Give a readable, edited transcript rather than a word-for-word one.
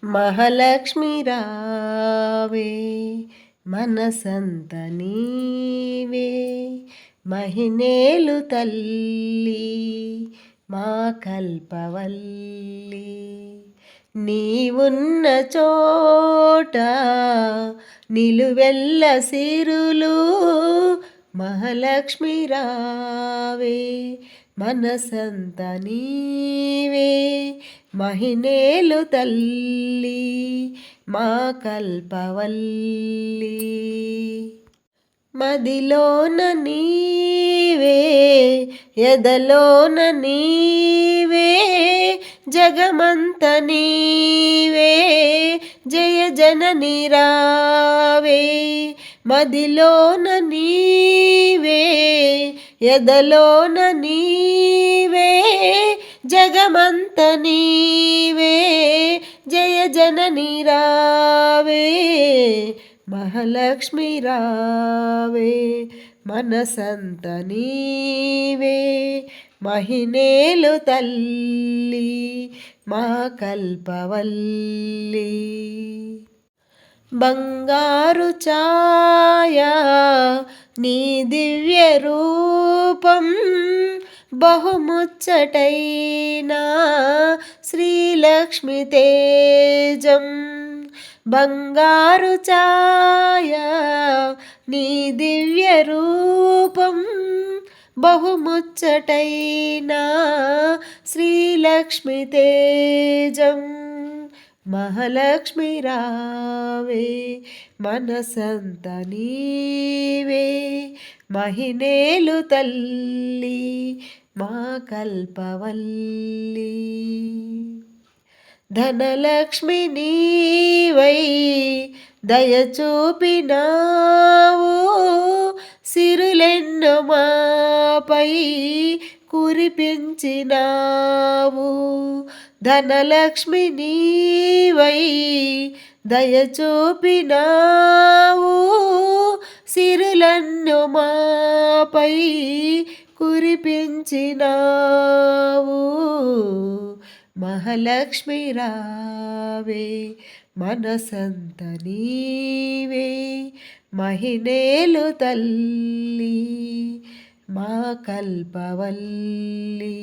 మహాలక్ష్మి రావే మనసంత నీవే మహినేలు తల్లి మా కల్పవల్లి నీవున్న చోట నిలువెల్ల సిరులు మహాలక్ష్మి రావే మనసంత నీవే మహినేలు తల్లి మా కల్పవల్లి మదిలోన నీవే ఎదలోన నీవే జగమంత నీవే జయ జనని రావే మదిలోన నీవే ఎదలోన నీవే జగమంత నీవే జయ జనని రావే మహాలక్ష్మి రావే మనసంత నీవే మహినేలు తల్లి మా కల్పవల్లి బంగారు ఛాయ నీ దివ్య రూపం బహుముచ్చటైనా శ్రీలక్ష్మి తేజం బంగారు ఛాయ నీ దివ్య రూపం బహుముచ్చటైనా శ్రీలక్ష్మి తేజం మహాలక్ష్మి రావే మనసంత నీవే మహినేలు తల్లి మా కల్పవల్లి ధనలక్ష్మి నీవై దయచూపినావు సిరులెన్నో మాపై కురిపించినావు ధనలక్ష్మి నీవై దయచూపినావు సిరులెన్నో మాపై కురిపించినావు మహాలక్ష్మి రావే మనసంత నీవే మహినేలు తల్లి మా కల్పవల్లి